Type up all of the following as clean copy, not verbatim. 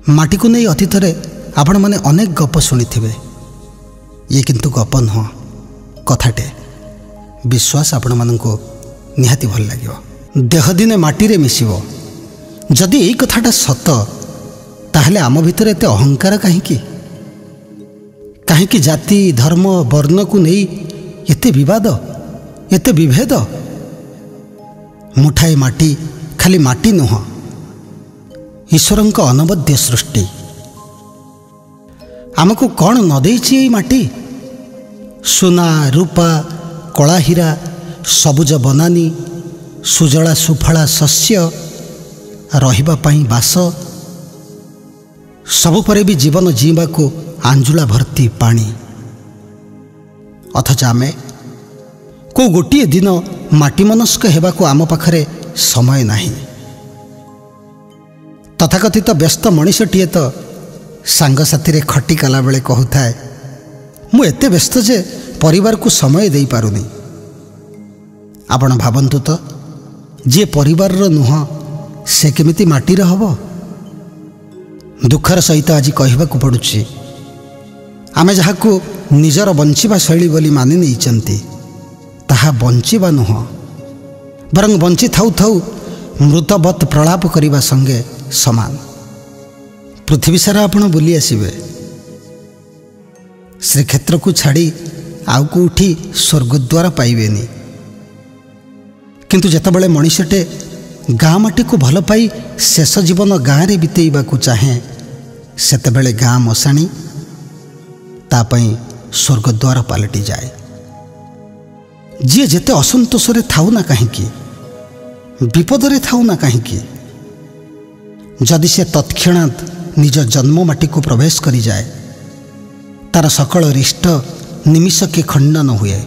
माटी को नहीं अतीत आपण मैंने अनेक गप शुणी ये किंतु गप नुह कथाटे विश्वास आपण मानक निहाती भल लगे। देह दिने माटी मिसिब जदि यही कथाटा सत ताहले आम भितर एते अहंकार कहीं जाति धर्म वर्ण को नहीं एते विवाद एते विभेद। मुठाए माटी खाली माटी नुह ईश्वरंक अनवद्य सृष्टि आमको कौन न देछि माटी सुना रूपा कला हीरा सबुज बनानी सुजला सुफला शस्य रहिबा पई बास सबु परे भी जीवन जीवा को आंजुला भर्ती पानी अथच आमे को गोटे दिन माटी मनस्क हेबा को आम पाखरे समय नहीं। तथाकथित व्यस्त मनीषटीए तो सांग साथी खटी कला बेले कहूए मु एते व्यस्त जे परिवार को समय दे पारुनी। आपण भावन्तु तो जे परिवार नुह से केमिति माटीर हब। दुखर सहित आज कहवाक पड़ुछि आमे जहाकू निजर बंचिबा शैली बोली मानि नैचंती ताहा बंचिबा नुह बरं बंची थाउ थाउ मृतवत प्रलाप करने संगे समान। पृथ्वी सारा आपण बुली आसबे श्रीक्षेत्र को छाड़ी आउ कौटी स्वर्गद्वार पाइबेनी किंतु जेतबेले मनुष्यटे गाँ माटी को भल पाई शेष जीवन गाँव में बितेइबा को चाहे सेतेबेले गाँ मशाणी तापई स्वर्गद्वार पलटि जाए। जी जेते असंतोष रे थाउ ना कहीं विपद रे थाउ ना कहीं जदि से तत्क्षणात निज जन्म माटी को प्रवेश करी जाए तार सकल रिष्ट निमिष के खंडन हुए।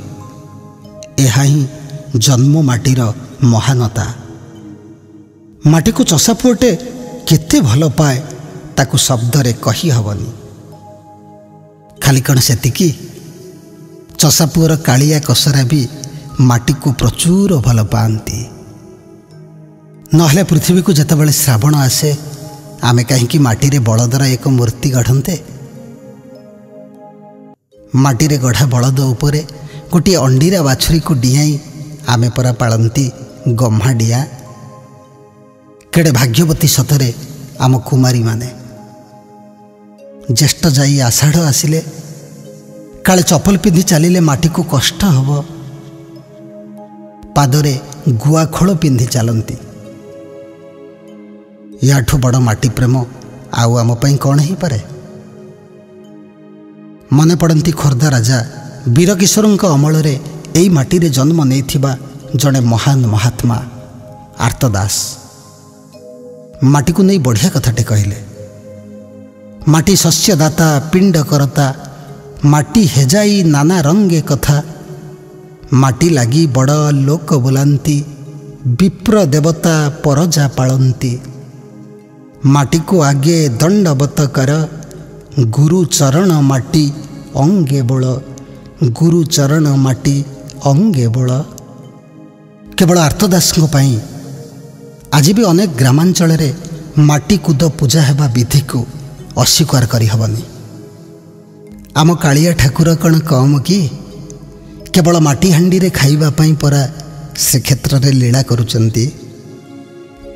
यह ही जन्म माटीर महानता। माटी को चषा पुअटे केते भल पाए ताकू शब्द रे कही हबनी। खाली कण सेतिकी चषा पुअर कालिया कसरा भी माटी को प्रचुर भल पाती। नहले पृथ्वी को जेतेबेले श्रावण आसे आमे कहीं माटी बलदर एक मूर्ति गढ़ते। माटी गढ़ा बलद उपरे गोटे अंडीरा बाछुरी को डियाई आमे परा पालती गम्हा डिया। केड़े भाग्यवती सतरे आम कुमारी माने। ज्येष्ठ जाई आषाढ़ आसिले काले चपल पिंधि चलिले माटी को कष्ट हब। पादरे गुआ खोल पिंधि चलती। याठू बड़ माटी प्रेम आउ आम पई कौन ही पारे। मने पड़ती खोर्धा राजा वीरकिशोर अमल रे एई माटी रे जन्म नेइथिबा जड़े महान महात्मा आर्तदास माटी को नहीं बढ़िया कथाटे कहले। माटी शस्यदाता पिंड करता माटी हेजाई नाना रंगे कथा माटी लगी बड़ लोक बोलांती विप्र देवता परजा पालंती। माटी को आगे दंडवत कर गुरु चरण माटी अंगे बोल गुरु चरण माटी अंगे बोल। केवल आर्तदास आज भी अनेक ग्रामांचल रे माटी कूद पूजा हेबा विधि को अस्वीकार करि हबनी। आम कालिया ठाकुर कण कम कि केवल माटी हांडी रे खाइबा पई परा श्रीक्षेत्र रे लीला करुचंती।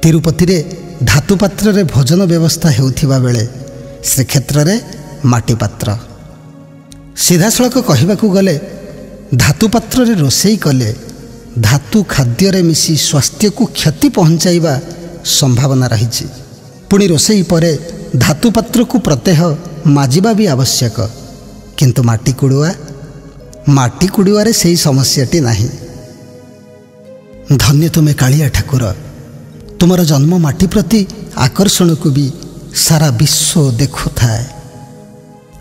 तिरुपति रे धातु पात्र रे भोजन व्यवस्था हेउथिबा बेले श्रीक्षेत्र रे माटी पात्र। सीधा सड़क कहवाकू गले धातु पात्र रे रोषेई कले धातु खाद्य रे मिसी स्वास्थ्य को क्षति पहुँचाइबा संभावना रही। पुणी रोषेई परे धातु पात्र को प्रत्यह माजिबा भी आवश्यक किंतु माटी कुड़ुआ रे सेही समस्याटी नहीं। धन्य तुमे कालिया ठाकुर तुमर जन्म माटी प्रति आकर्षण को भी सारा विश्व देखु थाए।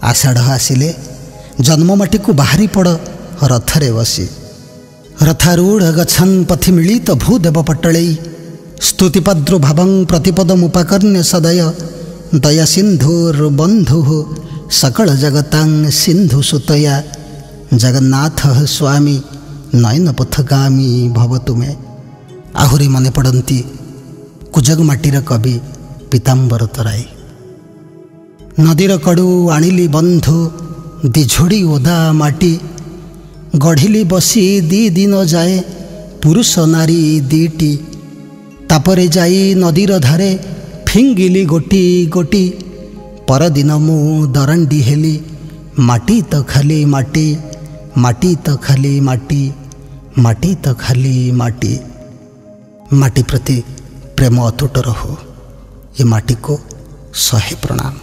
आषाढ़ आसिले जन्म माटी को बाहरी पड़ रथरे बसी। रथारूढ़ गछन पथि मिलित भूदेव पटलई स्तुतिपद्रु भावं प्रतिपद मुपाकर्ण्य सदय दया सिंधुर बंधु सकल जगतांग सिंधु सुतया जगन्नाथ स्वामी नयन पथगामी भव तुमे। आहुरी मने पड़ती कुजग माटीर कवि पीताम्बर तराई। नदीर कड़ू आनिली बंधु दिझोड़ी ओदा माटी गढ़िली बसी दी दिन जाए पुरुष नारी दीटी तापरे जाई नदीर धारे फिंगिली गोटी गोटी परदिन मु दरंडी हेली माटी तो खाली माटी माटी तो खाली माटी माटी तो खाली माटी माटी प्रति प्रेम अतुट रहो ये माटी को 100 प्रणाम।